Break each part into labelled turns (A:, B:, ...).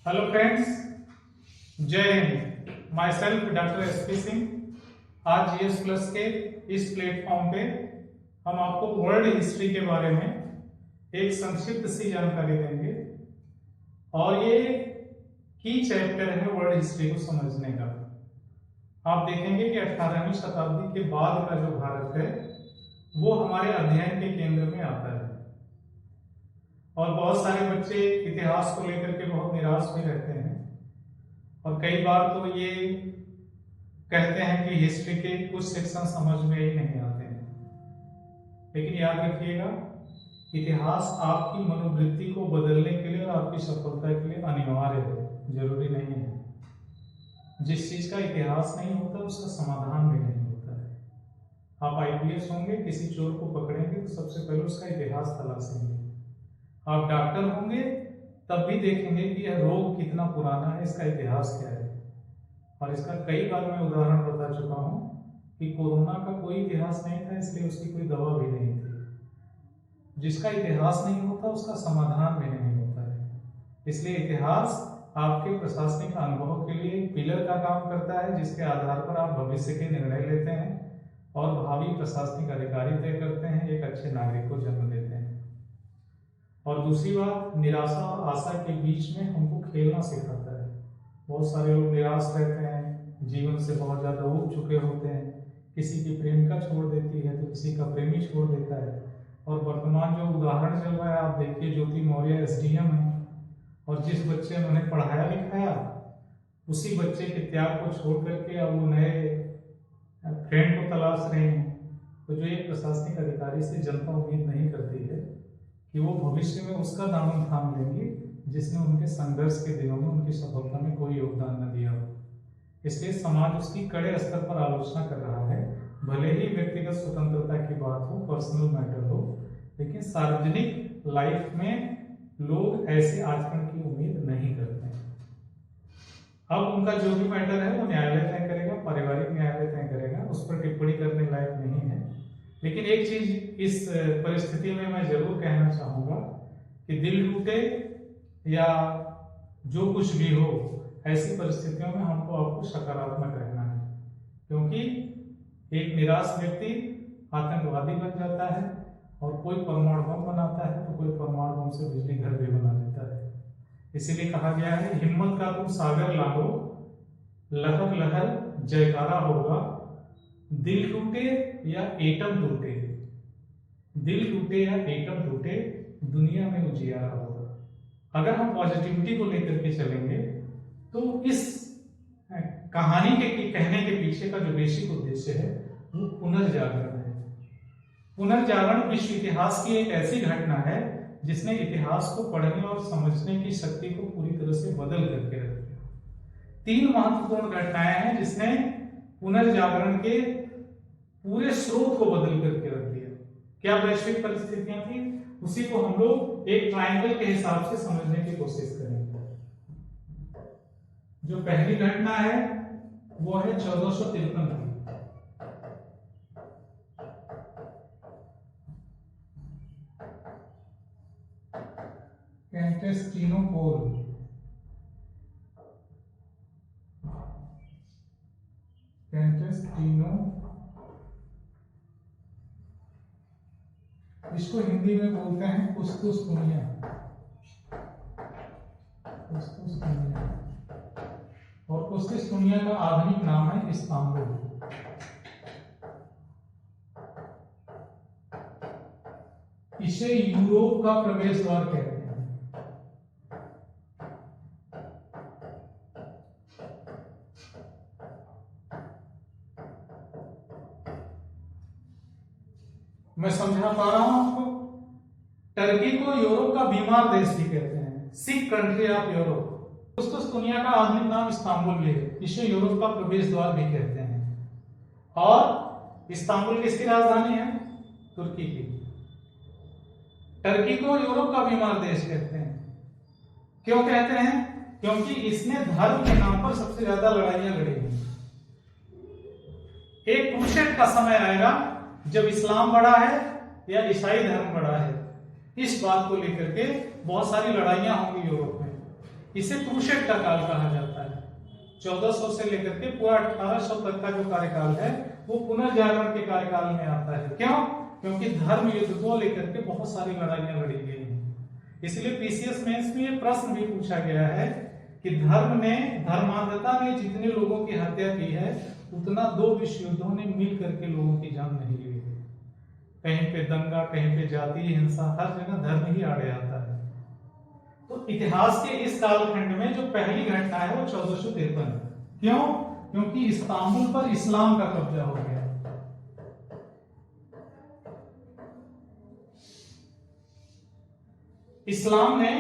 A: Hello friends, जय Hind. My self doctor SP Singh. आज GS plus के इस प्लेटफॉर्म पे हम आपको वर्ल्ड हिस्ट्री के बारे में एक संक्षिप्त सी जानकारी देंगे और ये की चैप्टर है वर्ल्ड हिस्ट्री को समझने का। आप देखेंगे कि 18वीं शताब्दी के बाद का जो भारत है वो हमारे अध्ययन के केंद्र में आता है और बहुत सारे बच्चे इतिहास को लेकर के बहुत निराश भी रहते हैं और कई बार तो ये कहते हैं कि हिस्ट्री के कुछ सेक्शन समझ में ही नहीं आते हैं। लेकिन याद रखिएगा, इतिहास आपकी मनोवृत्ति को बदलने के लिए और आपकी सफलता के लिए अनिवार्य है, जरूरी नहीं है। जिस चीज का इतिहास नहीं होता उसका समाधान भी नहीं होता है। आप आईपीएस होंगे, किसी चोर को पकड़ेंगे तो सबसे पहले उसका इतिहास तलाशेंगे। आप डॉक्टर होंगे तब भी देखेंगे कि यह रोग कितना पुराना है, इसका इतिहास क्या है। और इसका कई बार मैं उदाहरण बता चुका हूं कि कोरोना का कोई इतिहास नहीं था, इसलिए उसकी कोई दवा भी नहीं थी। जिसका इतिहास नहीं होता उसका समाधान भी नहीं होता है। इसलिए इतिहास आपके प्रशासनिक अनुभव के लिए एक पिलर का काम करता है, जिसके आधार पर आप भविष्य के निर्णय लेते हैं और भावी प्रशासनिक अधिकारी तय करते हैं, एक अच्छे नागरिक को जन्म देते हैं। और दूसरी बात, निराशा और आशा के बीच में हमको खेलना सिखाता है। बहुत सारे लोग निराश रहते हैं, जीवन से बहुत ज्यादा ऊब चुके होते हैं। किसी की प्रेमिका छोड़ देती है तो किसी का प्रेमी छोड़ देता है। और वर्तमान जो उदाहरण चल रहा है, आप देखिए, ज्योति मौर्य एसडीएम है और जिस बच्चे ने उन्हें पढ़ाया लिखाया उसी बच्चे के त्याग को छोड़ करके अब वो नए फ्रेंड को तलाश रहे हैं। तो जो एक प्रशासनिक अधिकारी से जनता उम्मीद नहीं करती है कि वो भविष्य में उसका दामन थाम लेंगे जिसने उनके संघर्ष के दिनों में उनकी सफलता में कोई योगदान न दिया हो। इसलिए समाज उसकी कड़े स्तर पर आलोचना कर रहा है। भले ही व्यक्तिगत स्वतंत्रता की बात हो, पर्सनल मैटर हो, लेकिन सार्वजनिक लाइफ में लोग ऐसे आचरण की उम्मीद नहीं करते हैं। अब उनका जो भी मैटर है वो न्यायालय तय करेगा, पारिवारिक न्यायालय तय करेगा, उस पर टिप्पणी करने लायक नहीं है। लेकिन एक चीज इस परिस्थिति में मैं जरूर कहना चाहूंगा कि दिल टूटे या जो कुछ भी हो, ऐसी परिस्थितियों में हमको आपको सकारात्मक रहना है, क्योंकि एक निराश व्यक्ति आतंकवादी बन जाता है और कोई परमाणु बम बनाता है तो कोई परमाणु बम से बिजली घर भी बना देता है। इसीलिए कहा गया है, हिम्मत का तुम सागर लांघो, लहर लहर जयकारा होगा, दिल टूटे या एटम टूटे, दिल टूटे या एटम टूटे, दुनिया में उजियारा होगा। अगर हम पॉजिटिविटी को लेकर के चलेंगे तो इस कहानी के कहने के पीछे का जो बेसिक उद्देश्य है वो पुनर्जागरण है। पुनर्जागरण विश्व इतिहास की एक ऐसी घटना है जिसने इतिहास को पढ़ने और समझने की शक्ति को पूरी तरह से बदल करके रख दिया। 3 महत्वपूर्ण घटनाएं हैं जिसने पुनर्जागरण के पूरे स्रोत को बदल करके रख दिया। क्या वैश्विक परिस्थितियां थी, उसी को हम लोग एक ट्रायंगल के हिसाब से समझने की कोशिश करेंगे। जो पहली घटना है वो है 1453 की। कैंटेस्टिनोपोल। इसको हिंदी में बोलते हैं कुस्तुस कुनिया। और कुस्तुस कुनिया का आधुनिक नाम है इस्तांबुल। इसे यूरोप का प्रवेश द्वार कहते हैं। मैं समझा पा रहा हूं आपको? टर्की को यूरोप का बीमार देश भी कहते हैं, सिक कंट्री ऑफ यूरोप। कुस्तुस कुनिया का आधुनिक नाम इस्तांबुल भी है, इसे यूरोप का प्रवेश द्वार भी कहते हैं। और इस्तांबुल किसकी राजधानी है? तुर्की की। टर्की को यूरोप का बीमार देश कहते हैं। क्यों कहते हैं? क्योंकि इसने धर्म के नाम पर सबसे ज्यादा लड़ाइयां लड़ी हैं। एक क्रूसेड का समय आएगा जब इस्लाम बड़ा है या ईसाई धर्म बड़ा है, इस बात को लेकर के बहुत सारी लड़ाइयां होंगी यूरोप में। इसे क्रूसेड का काल कहा जाता है। 1400 से लेकर के पूरा 1800 तक का जो कार्यकाल है वो पुनर्जागरण के कार्यकाल में आता है। क्यों? क्योंकि धर्म युद्ध को लेकर के बहुत सारी लड़ाइयां लड़ी गई हैं। इसलिए पीसीएस मेंस में ये प्रश्न भी पूछा गया है कि धर्मांधता ने जितने लोगों की हत्या की है उतना 2 विश्व युद्धों ने मिल करके लोगों की जान नहीं ली है। कहीं पे दंगा, कहीं पे जातीय हिंसा, हर जगह धर्म ही आड़े आता है। तो इतिहास के इस कालखंड में जो पहली घटना है वो 1453 है। क्यों? क्योंकि इस्तांबुल पर इस्लाम का कब्जा हो गया। इस्लाम ने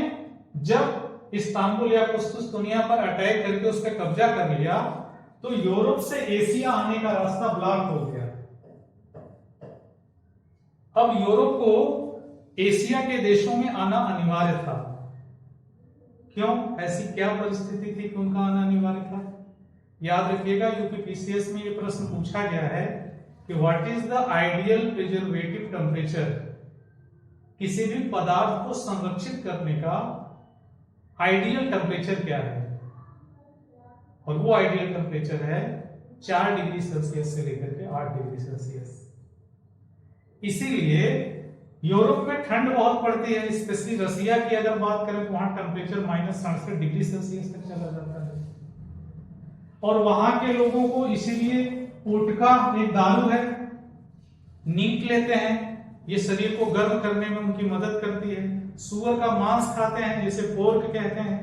A: जब इस्तांबुल या कुस्तुनतुनिया पर अटैक करके उस पर कब्जा कर लिया तो यूरोप से एशिया आने का रास्ता ब्लॉक हो गया। अब यूरोप को एशिया के देशों में आना अनिवार्य था। क्यों? ऐसी क्या परिस्थिति थी कि उनका आना अनिवार्य था? याद रखिएगा, यूपीपीसीएस में यह प्रश्न पूछा गया है कि what is the ideal preservative temperature. किसी भी पदार्थ को संरक्षित करने का आइडियल टेम्परेचर क्या है? और वो आइडियल टेम्परेचर है 4 डिग्री सेल्सियस से लेकर के 8 डिग्री सेल्सियस। इसीलिए यूरोप में ठंड बहुत पड़ती है, स्पेशली रसिया की अगर बात करें तो वहां टेम्परेचर -67 डिग्री सेल्सियस तक चला जाता है। और वहां के लोगों को इसीलिए वोडका एक दारू है, नीट लेते हैं, ये शरीर को गर्म करने में उनकी मदद करती है। सूअर का मांस खाते हैं जिसे पोर्क कहते हैं।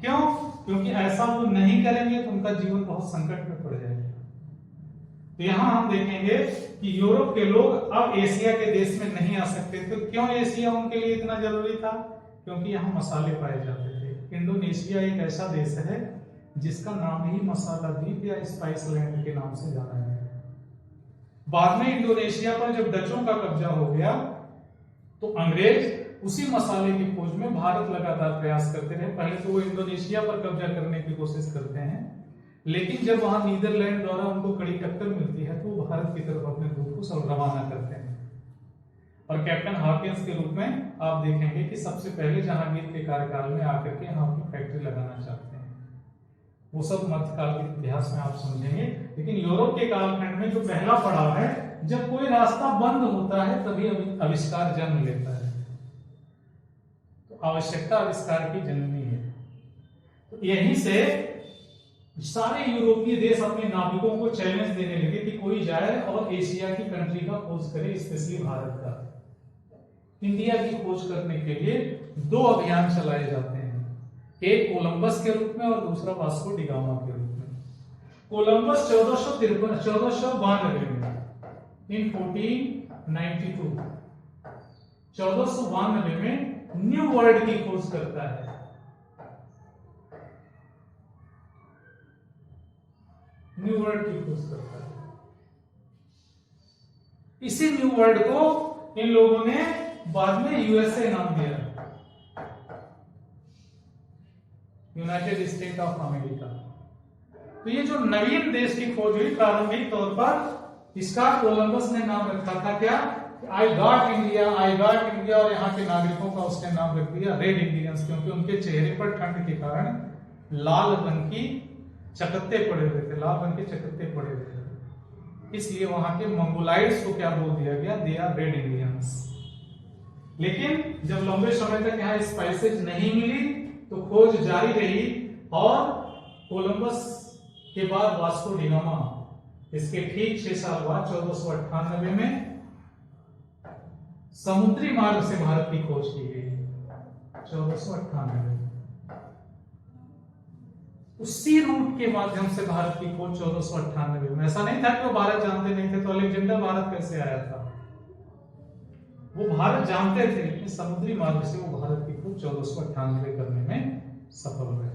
A: क्यों? क्योंकि ऐसा वो नहीं करेंगे तो उनका जीवन बहुत संकट में पड़ जाएगा। तो यहां हम देखेंगे कि यूरोप के लोग अब एशिया के देश में नहीं आ सकते थे। क्यों एशिया उनके लिए इतना जरूरी था? क्योंकि यहाँ मसाले पाए जाते थे। इंडोनेशिया एक ऐसा देश है जिसका नाम ही मसाला द्वीप या स्पाइस लैंड के नाम से जाना है। बाद में इंडोनेशिया पर जब डचों का कब्जा हो गया तो अंग्रेज उसी मसाले की खोज में भारत लगातार प्रयास करते रहे। पहले तो वो इंडोनेशिया पर कब्जा करने की कोशिश करते हैं, लेकिन जब वहां नीदरलैंड द्वारा उनको कड़ी टक्कर मिलती है तो वो भारत की तरफ अपने दूत को रवाना करते हैं। और कैप्टन हॉकिंस के रूप में आप देखेंगे कि सबसे पहले जहांगीर के कार्यकाल में आकर के यहाँ अपनी फैक्ट्री लगाना चाहते हैं। वो सब मध्यकाल के इतिहास में आप समझेंगे। लेकिन यूरोप के कालखंड में जो पहला पड़ाव है, जब कोई रास्ता बंद होता है तभी आविष्कार जन्म लेता है। तो आवश्यकता आविष्कार की जननी है। तो यहीं से सारे यूरोपीय देश अपने नाविकों को चैलेंज देने लगे कि कोई जाए और एशिया की कंट्री का खोज करे, स्पेशली भारत का। इंडिया की खोज करने के लिए 2 अभियान चलाए जाते हैं, एक कोलंबस के रूप में और दूसरा वास्को डी गामा के रूप में। कोलंबस 1492 में इन 1492 1492 में न्यू वर्ल्ड की खोज करता है। न्यू वर्ल्ड की खोज करता है। इसी न्यू वर्ल्ड को इन लोगों ने बाद में यूएसए नाम दिया, यूनाइटेड स्टेट ऑफ अमेरिका। तो ये जो नवीन देश की खोज हुई प्रारंभिक तौर पर, इसका कोलंबस ने नाम रखा था क्या? I got India, I got India. और यहाँ के नागरिकों का उसने नाम रख दिया रेड इंडियंस, क्योंकि उनके चेहरे पर ठंड के कारण लाल रंग की चकत्ते पड़े हुए थे, लाल रंग के चकत्ते पड़े हुए थे। इसलिए वहां के मंगोलाइड्स को क्या बोल दिया गया? They are red Indians. लेकिन जब लंबे समय तक यहाँ स्पाइसेज नहीं मिली तो खोज जारी रही, और कोलंबस के बाद वास्को डी गामा, इसके ठीक 6 साल बाद 1498 में समुद्री मार्ग से भारत की खोज की गई। 1498 में उसी रूट के माध्यम से भारत की खोज 1498 में। ऐसा नहीं था कि वो भारत जानते नहीं थे, तो अलेक्जेंडर भारत कैसे आया था? वो भारत जानते थे, लेकिन समुद्री मार्ग से वो भारत की खोज 1498 करने में सफल हुए।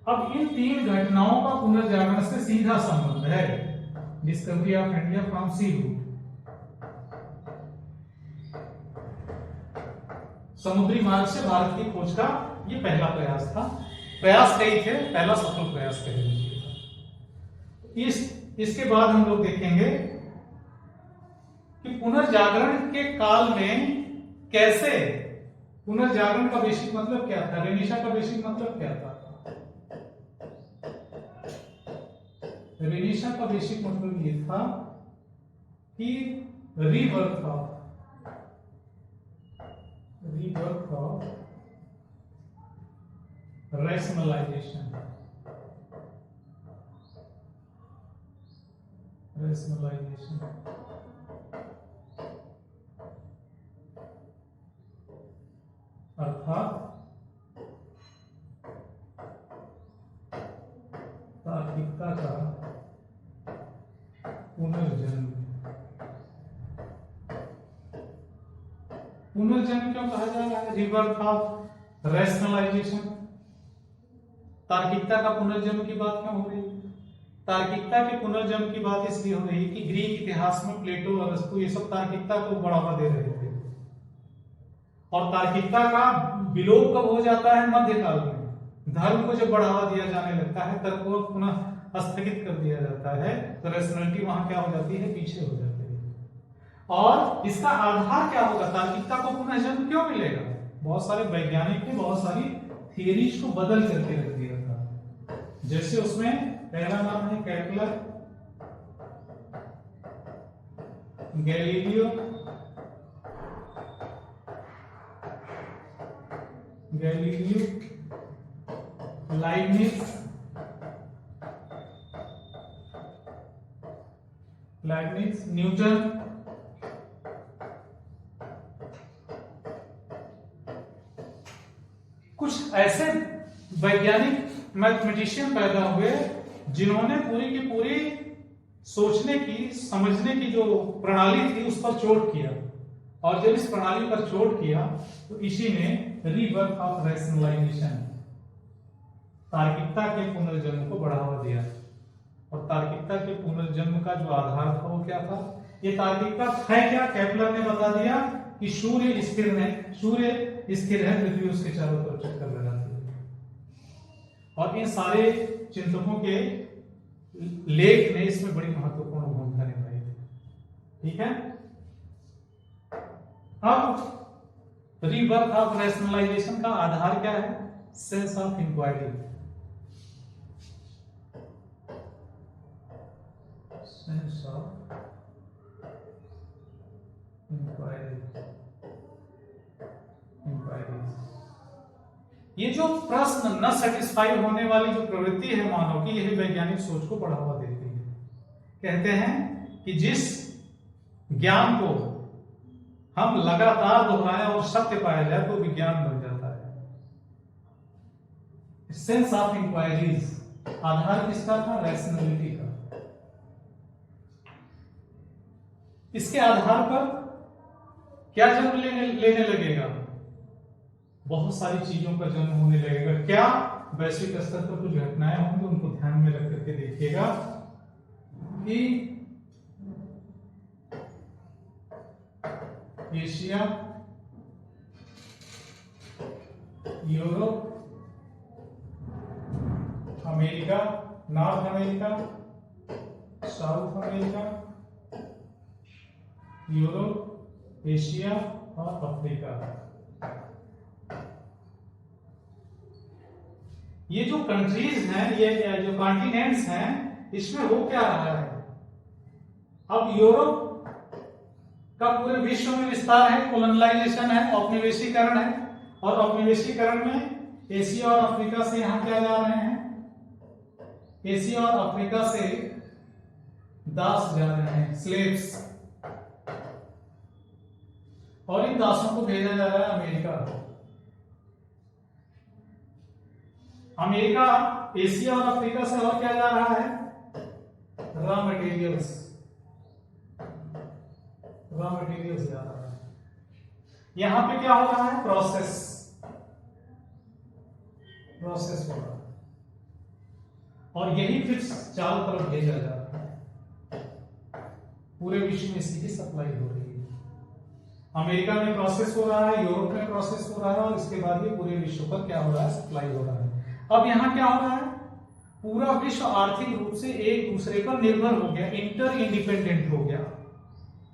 A: अब इन 3 घटनाओं का पुनर्जागरण से सीधा संबंध है। Discovery of India from sea route, समुद्री मार्ग से भारत की खोज का ये पहला प्रयास था। प्रयास कई थे, पहला सफल प्रयास कह लीजिए। इसके बाद हम लोग देखेंगे कि पुनर्जागरण के काल में कैसे पुनर्जागरण का बेसिक मतलब क्या था? रेनिशा का बेसिक मतलब क्या था? रेनिशा का बेसिक मतलब ये था कि रीबर्थ ऑफ रैशनलाइजेशन अर्थात तार्किकता का पुनर्जन्म क्यों कहा जा रहा है? रिबर्थ ऑफ रैशनलाइजेशन, तार्किकता का पुनर्जन्म की बात क्यों हो रही है? तार्किकता के पुनर्जन्म की बात इसलिए हो रही है कि ग्रीक इतिहास में प्लेटो, अरस्तु ये सब तार्किकता को बढ़ावा दे रहे थे, और तार्किकता का विलोप कब हो जाता है? मध्यकाल में। धर्म को जब बढ़ावा दिया जाने लगता है, तर्क को पुनः स्थगित कर दिया जाता है, तो रैशनैलिटी वहां क्या हो जाती है? पीछे हो जाती है। और इसका आधार क्या होगा? तार्किकता को पुनः जन्म क्यों मिलेगा? बहुत सारे वैज्ञानिक ने बहुत सारी थियरीज को बदल करके रख दिया था। जैसे उसमें पहला नाम है केपलर, गैलीलियो, लाइबनिज, न्यूटन, कुछ ऐसे वैज्ञानिक मैथमेटिशियन पैदा हुए जिन्होंने पूरी की पूरी सोचने की, समझने की जो प्रणाली थी उस पर चोट किया, और जब इस प्रणाली पर चोट किया तो इसी ने रीबर्थ ऑफ रैशनलाइजेशन, तार्किकता के पुनर्जन्म को बढ़ावा दिया। और तार्किकता के पुनर्जन्म का जो आधार था वो क्या था? ये तार्किकता है क्या? केपलर ने बता दिया कि सूर्य स्थिर है, पृथ्वी उसके चारों तरफ चक्कर लगाती है। और इन सारे चिंतकों के लेख ने इसमें बड़ी महत्वपूर्ण भूमिका निभाई। ठीक है, अब रीबर्थ ऑफ रैशनलाइजेशन का आधार क्या है? Sense of inquiry. Sense of inquiry, ये जो प्रश्न न सेटिस्फाई होने वाली जो प्रवृत्ति है मानव की, यही वैज्ञानिक सोच को बढ़ावा देती है। कहते हैं कि जिस ज्ञान को हम लगातार दोहराएं और सत्य पाया जाए तो विज्ञान बन जाता है। सेंस ऑफ इंक्वायरीज, आधार किसका था? रैशनैलिटी का। इसके आधार पर क्या जन्म लेने लगेगा? बहुत सारी चीजों का जन्म होने लगेगा। क्या? वैश्विक स्तर पर कुछ घटनाएं होंगी, उनको ध्यान में रख करके देखिएगा कि Asia, Europe, America, north America, south America, Europe, Asia और अफ्रीका, ये जो कंट्रीज हैं, ये जो कॉन्टिनेंट्स हैं, इसमें हो क्या रहा है? अब यूरोप का पूरे विश्व में विस्तार है, कोलोनाइजेशन है, औपनिवेशीकरण है, और औपनिवेशीकरण में एशिया और अफ्रीका से यहां क्या जा रहे हैं? एशिया और अफ्रीका से दास जा रहे हैं, स्लेव्स, और इन दासों को भेजा जा रहा है अमेरिका। अमेरिका एशिया और अफ्रीका से और क्या जा रहा है? रॉ मटेरियल्स जा रहा है। यहां पे क्या हो रहा है? प्रोसेस हो रहा है, और यही फिर चारों तरफ भेजा जा रहा है। पूरे विश्व में इसकी सप्लाई हो रही है। अमेरिका में प्रोसेस हो रहा है, यूरोप में प्रोसेस हो रहा है, और इसके बाद ये पूरे विश्व पर क्या हो रहा है? सप्लाई हो रहा है। अब यहां क्या हो रहा है? पूरा विश्व आर्थिक रूप से एक दूसरे पर निर्भर हो गया, इंटर इंडिपेंडेंट हो गया,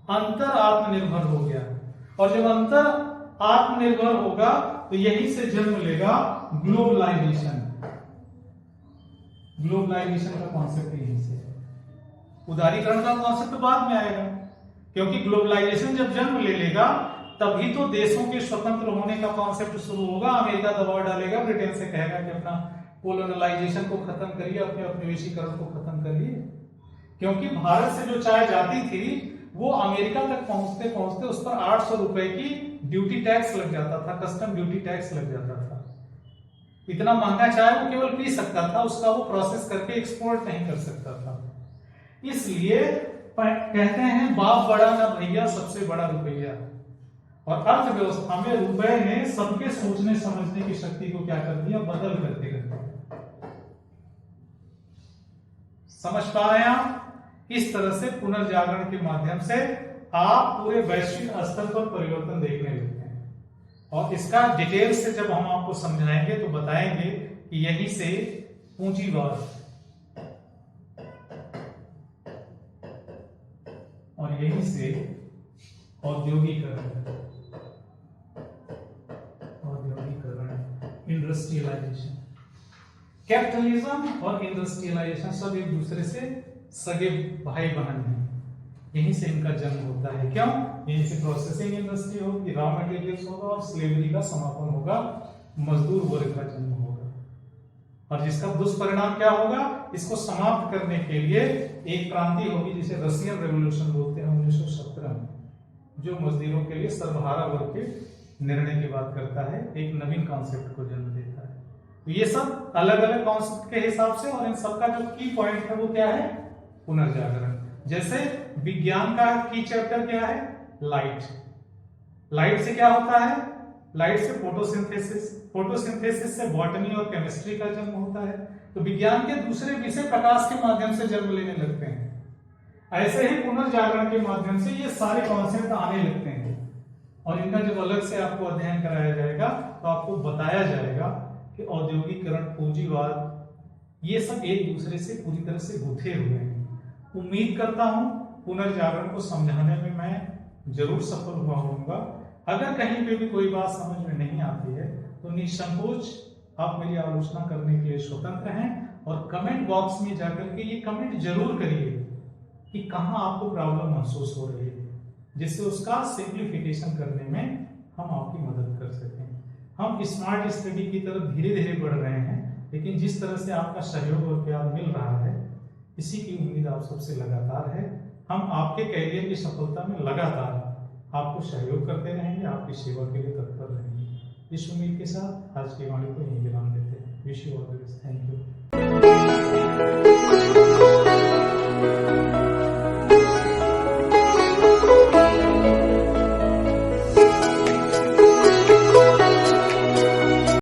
A: अंतर आत्मनिर्भर हो गया। और जब अंतर आत्मनिर्भर होगा तो यहीं से जन्म लेगा ग्लोबलाइजेशन। ग्लोबलाइजेशन का कॉन्सेप्ट यहीं से है। उदारीकरण का कॉन्सेप्ट बाद में आएगा, क्योंकि ग्लोबलाइजेशन जब जन्म ले लेगा तभी तो देशों के स्वतंत्र होने का कॉन्सेप्ट शुरू होगा। अमेरिका दबाव डालेगा, ब्रिटेन से कहेगा कि अपना कोलोनलाइजेशन को खत्म करिए, अपने उपनिवेशीकरण को खत्म करिए। क्योंकि भारत से जो चाय जाती थी वो अमेरिका तक पहुंचते पहुंचते उस पर 800 रुपए की ड्यूटी टैक्स लग जाता था, कस्टम ड्यूटी टैक्स लग जाता था। इतना महंगा चाय वो केवल पी सकता था, उसका वो प्रोसेस करके एक्सपोर्ट नहीं कर सकता था। इसलिए कहते हैं बाप बड़ा ना भैया, सबसे बड़ा रुपया। और अर्थव्यवस्था में रुपए ने सबके सोचने समझने की शक्ति को क्या कर दिया, बदल करके रख दिया। समझ पा रहे हैं आप? इस तरह से पुनर्जागरण के माध्यम से आप पूरे वैश्विक स्तर पर परिवर्तन देखने लगते हैं। और इसका डिटेल से जब हम आपको समझाएंगे तो बताएंगे कि यहीं से पूंजीवाद और यहीं से औद्योगिकरण, इंडस्ट्रियलाइजेशन, कैपिटलिज्म और इंडस्ट्रियलाइजेशन सब एक दूसरे से सगे भाई बहन हैं। यहीं से इनका जन्म होता है। क्यों? यहीं से प्रोसेसिंग इंडस्ट्री होगी, रॉ मटेरियल्स होगा और स्लेवरी का समापन होगा, मजदूर वर्ग का जन्म होगा। और जिसका दुष्परिणाम क्या होगा, इसको समाप्त करने के लिए एक क्रांति होगी जिसे रशियन रेवोल्यूशन बोलते हैं 1917 में, जो मजदूरों के लिए सर्वहारा वर्ग के निर्णय की बात करता है, एक नवीन कॉन्सेप्ट को जन्म देता है। तो ये सब अलग अलग कॉन्सेप्ट के हिसाब से, और इन सबका जो की पॉइंट है वो क्या है, पुनर्जागरण। जैसे विज्ञान का की चैप्टर क्या है, लाइट। लाइट से क्या होता है, लाइट से फोटोसिंथेसिस, फोटोसिंथेसिस से बॉटनी और केमिस्ट्री का जन्म होता है। तो विज्ञान के दूसरे विषय प्रकाश के माध्यम से जन्म लेने लगते हैं। ऐसे ही पुनर्जागरण के माध्यम से ये सारे कॉन्सेप्ट आने लगते हैं, और इनका जब अलग से आपको अध्ययन कराया जाएगा तो आपको बताया जाएगा कि औद्योगिकरण, पूंजीवाद, ये सब एक दूसरे से पूरी तरह से गुथे हुए हैं। उम्मीद करता हूं पुनर्जागरण को समझाने में मैं जरूर सफल हुआ होऊंगा। अगर कहीं पे भी कोई बात समझ में नहीं आती है तो निसंकोच आप मेरी आलोचना करने के लिए स्वतंत्र हैं, और कमेंट बॉक्स में जाकर के ये कमेंट जरूर करिए कि कहां आपको प्रॉब्लम महसूस हो रही है, जिससे उसका सिंप्लीफिकेशन करने में हम आपकी मदद कर सकें। हम स्मार्ट स्टडी की तरफ धीरे धीरे बढ़ रहे हैं, लेकिन जिस तरह से आपका सहयोग और प्यार मिल रहा है, इसी की उम्मीद आप सबसे लगातार है। हम आपके कैरियर की सफलता में लगातार आपको सहयोग करते रहेंगे, आपकी सेवा के लिए तत्पर रहेंगे। इस उम्मीद के साथ आज की वाणी को यहीं विराम देते हैं। Wish you all the best. Thank you.